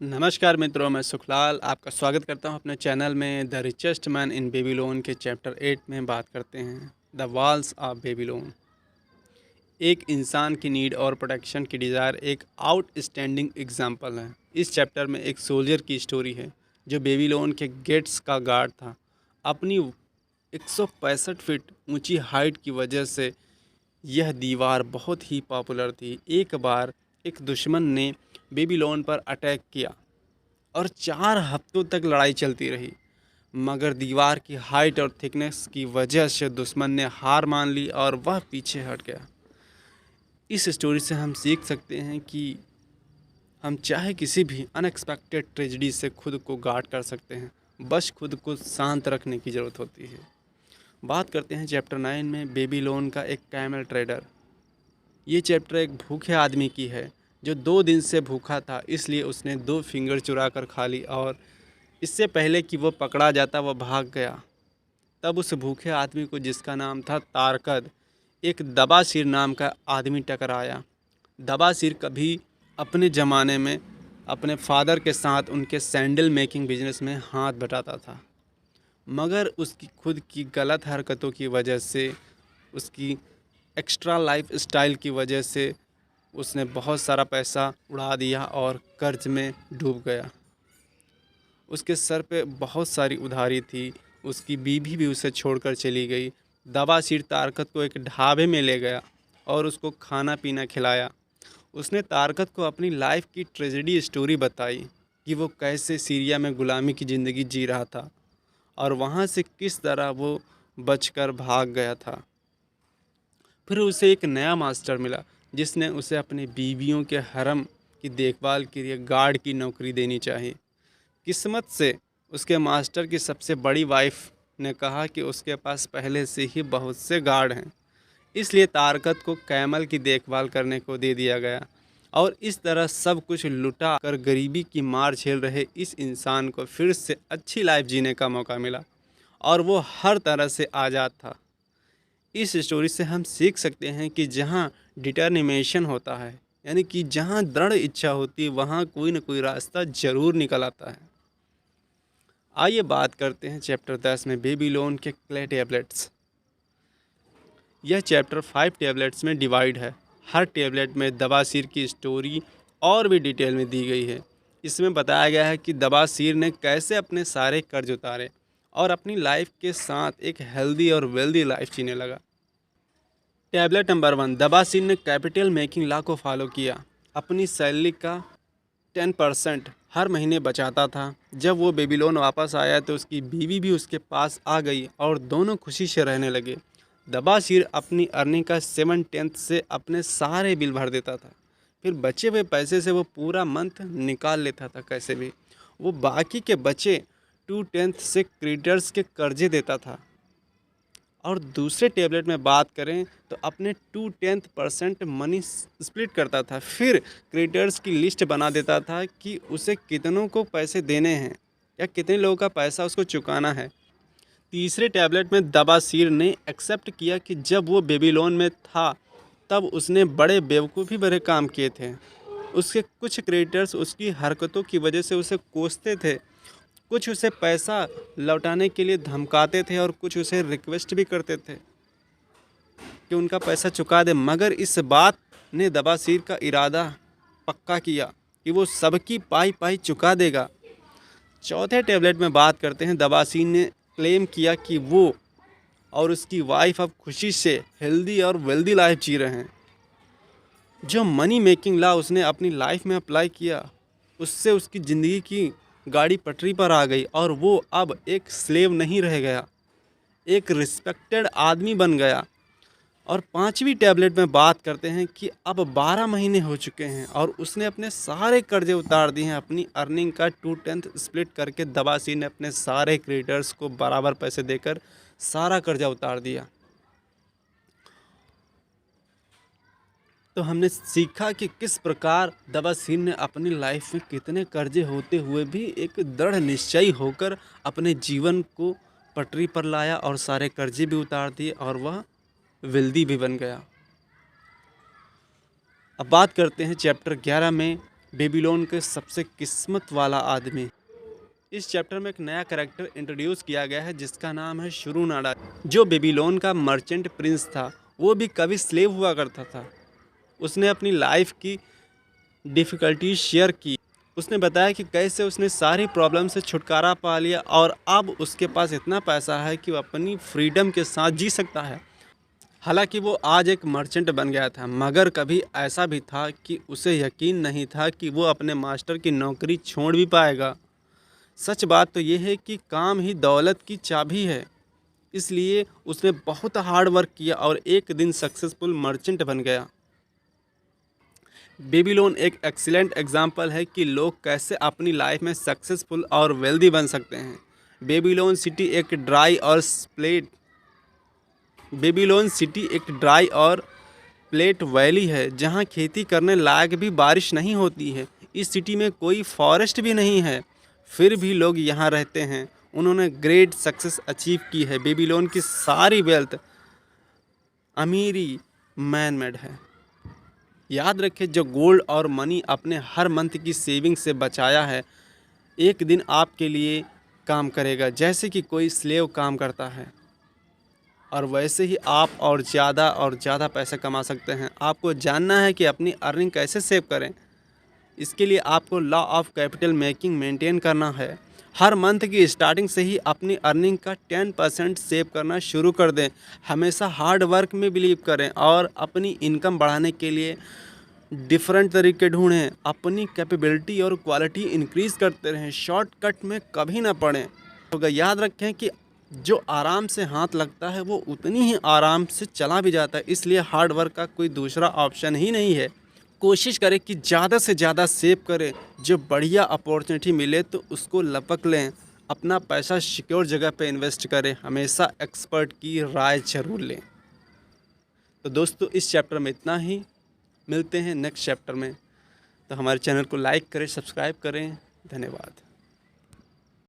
नमस्कार मित्रों, मैं सुखलाल आपका स्वागत करता हूं अपने चैनल में। The richest man in Babylon के चैप्टर 8 में बात करते हैं द वॉल्स ऑफ बेबीलोन। एक इंसान की नीड और प्रोटेक्शन की डिज़ायर एक आउटस्टैंडिंग एग्जाम्पल है। इस चैप्टर में एक सोल्जर की स्टोरी है जो बेबीलोन के गेट्स का गार्ड था। अपनी 165 फीट ऊंची हाइट की वजह से यह दीवार बहुत ही पॉपुलर थी। एक बार एक दुश्मन ने बेबीलोन पर अटैक किया और 4 हफ्तों तक लड़ाई चलती रही, मगर दीवार की हाइट और थिकनेस की वजह से दुश्मन ने हार मान ली और वह पीछे हट गया। इस स्टोरी से हम सीख सकते हैं कि हम चाहे किसी भी अनएक्सपेक्टेड ट्रेजेडी से खुद को गार्ड कर सकते हैं, बस खुद को शांत रखने की ज़रूरत होती है। बात करते हैं चैप्टर 9 में बेबीलोन का एक कैमल ट्रेडर। ये चैप्टर एक भूखे आदमी की है जो 2 दिन से भूखा था, इसलिए उसने 2 फिंगर चुरा कर खा ली और इससे पहले कि वो पकड़ा जाता वह भाग गया। तब उस भूखे आदमी को, जिसका नाम था तारकद, एक दबासिर नाम का आदमी टकराया। दबासिर कभी अपने ज़माने में अपने फादर के साथ उनके सैंडल मेकिंग बिजनेस में हाथ बटाता था, मगर उसकी खुद की गलत हरकतों की वजह से, उसकी एक्स्ट्रा लाइफ स्टाइल की वजह से उसने बहुत सारा पैसा उड़ा दिया और कर्ज में डूब गया। उसके सर पे बहुत सारी उधारी थी। उसकी बीवी भी उसे छोड़कर चली गई। दबासिर तारकत को एक ढाबे में ले गया और उसको खाना पीना खिलाया। उसने तारकत को अपनी लाइफ की ट्रेजेडी स्टोरी बताई कि वो कैसे सीरिया में ग़ुलामी की ज़िंदगी जी रहा था और वहाँ से किस तरह वो बचकर भाग गया था। फिर उसे एक नया मास्टर मिला जिसने उसे अपनी बीवियों के हरम की देखभाल के लिए गार्ड की नौकरी देनी चाहिए। किस्मत से उसके मास्टर की सबसे बड़ी वाइफ ने कहा कि उसके पास पहले से ही बहुत से गार्ड हैं, इसलिए तारकत को कैमल की देखभाल करने को दे दिया गया। और इस तरह सब कुछ लुटा कर गरीबी की मार झेल रहे इस इंसान को फिर से अच्छी लाइफ जीने का मौका मिला और वो हर तरह से आज़ाद था। इस स्टोरी से हम सीख सकते हैं कि जहाँ डिटर्मिनेशन होता है, यानी कि जहाँ दृढ़ इच्छा होती है, वहाँ कोई ना कोई रास्ता ज़रूर निकल आता है। आइए बात करते हैं चैप्टर 10 में बेबीलोन के क्ले टैबलेट्स। यह चैप्टर 5 टैबलेट्स में डिवाइड है। हर टैबलेट में दबासिर की स्टोरी और भी डिटेल में दी गई है। इसमें बताया गया है कि दबासिर ने कैसे अपने सारे कर्ज उतारे और अपनी लाइफ के साथ एक हेल्दी और वेल्दी लाइफ जीने लगा। टैबलेट नंबर 1, दबासिर ने कैपिटल मेकिंग लॉ को फॉलो किया। अपनी सैलरी का 10% हर महीने बचाता था। जब वो बेबीलोन वापस आया तो उसकी बीवी भी उसके पास आ गई और दोनों खुशी से रहने लगे। दबासिर अपनी अर्निंग का 7/10 से अपने सारे बिल भर देता था। फिर बचे हुए पैसे से वो पूरा मंथ निकाल लेता था। कैसे भी वो बाकी के बचे 2/10 से क्रेडिटर्स के कर्जे देता था। और दूसरे टैबलेट में बात करें तो अपने 2/10% मनी स्प्लिट करता था। फिर क्रेडिटर्स की लिस्ट बना देता था कि उसे कितनों को पैसे देने हैं या कितने लोगों का पैसा उसको चुकाना है। तीसरे टैबलेट में दबासिर ने एक्सेप्ट किया कि जब वो बेबीलोन में था तब उसने बड़े बेवकूफ़ी भरे काम किए थे। उसके कुछ क्रेडिटर्स उसकी हरकतों की वजह से उसे कोसते थे, कुछ उसे पैसा लौटाने के लिए धमकाते थे और कुछ उसे रिक्वेस्ट भी करते थे कि उनका पैसा चुका दे। मगर इस बात ने दबासिर का इरादा पक्का किया कि वो सबकी पाई पाई चुका देगा। चौथे टैबलेट में बात करते हैं। दबासिर ने क्लेम किया कि वो और उसकी वाइफ अब खुशी से हेल्दी और वेल्दी लाइफ जी रहे हैं। जो मनी मेकिंग लॉ उसने अपनी लाइफ में अप्लाई किया, उससे उसकी ज़िंदगी की गाड़ी पटरी पर आ गई और वो अब एक स्लेव नहीं रह गया, एक रिस्पेक्टेड आदमी बन गया। और पांचवी टैबलेट में बात करते हैं कि अब 12 महीने हो चुके हैं और उसने अपने सारे कर्जे उतार दिए हैं। अपनी अर्निंग का 2/10 स्प्लिट करके दबासिर ने अपने सारे क्रेडिटर्स को बराबर पैसे देकर सारा कर्जा उतार दिया। तो हमने सीखा कि किस प्रकार दबासिर ने अपनी लाइफ में कितने कर्जे होते हुए भी एक दृढ़ निश्चयी होकर अपने जीवन को पटरी पर लाया और सारे कर्जे भी उतार दिए और वह वेल्दी भी बन गया। अब बात करते हैं चैप्टर 11 में बेबीलोन के सबसे किस्मत वाला आदमी। इस चैप्टर में एक नया कैरेक्टर इंट्रोड्यूस किया गया है जिसका नाम है शुरुनाडा, जो बेबीलोन का मर्चेंट प्रिंस था। वो भी कभी स्लेव हुआ करता था। उसने अपनी लाइफ की डिफ़िकल्टीज शेयर की। उसने बताया कि कैसे उसने सारी प्रॉब्लम से छुटकारा पा लिया और अब उसके पास इतना पैसा है कि वो अपनी फ्रीडम के साथ जी सकता है। हालांकि वो आज एक मर्चेंट बन गया था, मगर कभी ऐसा भी था कि उसे यकीन नहीं था कि वो अपने मास्टर की नौकरी छोड़ भी पाएगा। सच बात तो ये है कि काम ही दौलत की चाबी है। इसलिए उसने बहुत हार्ड वर्क किया और एक दिन सक्सेसफुल मर्चेंट बन गया। बेबीलोन एक एक्सीलेंट एग्जाम्पल है कि लोग कैसे अपनी लाइफ में सक्सेसफुल और वेल्दी बन सकते हैं। बेबीलोन सिटी एक ड्राई और प्लेट वैली है जहां खेती करने लायक भी बारिश नहीं होती है। इस सिटी में कोई फॉरेस्ट भी नहीं है, फिर भी लोग यहाँ रहते हैं। उन्होंने ग्रेट सक्सेस अचीव की है। बेबीलोन की सारी वेल्थ, अमीरी मैन मेड है। याद रखें, जो गोल्ड और मनी अपने हर मंथ की सेविंग से बचाया है, एक दिन आपके लिए काम करेगा जैसे कि कोई स्लेव काम करता है। और वैसे ही आप और ज़्यादा पैसे कमा सकते हैं। आपको जानना है कि अपनी अर्निंग कैसे सेव करें। इसके लिए आपको law of capital making maintain करना है। हर मंथ की स्टार्टिंग से ही अपनी अर्निंग का 10% सेव करना शुरू कर दें। हमेशा हार्ड वर्क में बिलीव करें और अपनी इनकम बढ़ाने के लिए डिफरेंट तरीके ढूंढें। अपनी कैपेबिलिटी और क्वालिटी इंक्रीज़ करते रहें। शॉर्टकट में कभी ना पड़ें। तो याद रखें कि जो आराम से हाथ लगता है वो उतनी ही आराम से चला भी जाता है। इसलिए हार्ड वर्क का कोई दूसरा ऑप्शन ही नहीं है। कोशिश करें कि ज़्यादा से ज़्यादा सेव करें। जो बढ़िया अपॉर्चुनिटी मिले तो उसको लपक लें। अपना पैसा सिक्योर जगह पे इन्वेस्ट करें। हमेशा एक्सपर्ट की राय ज़रूर लें। तो दोस्तों, इस चैप्टर में इतना ही। मिलते हैं नेक्स्ट चैप्टर में। तो हमारे चैनल को लाइक करें, सब्सक्राइब करें। धन्यवाद।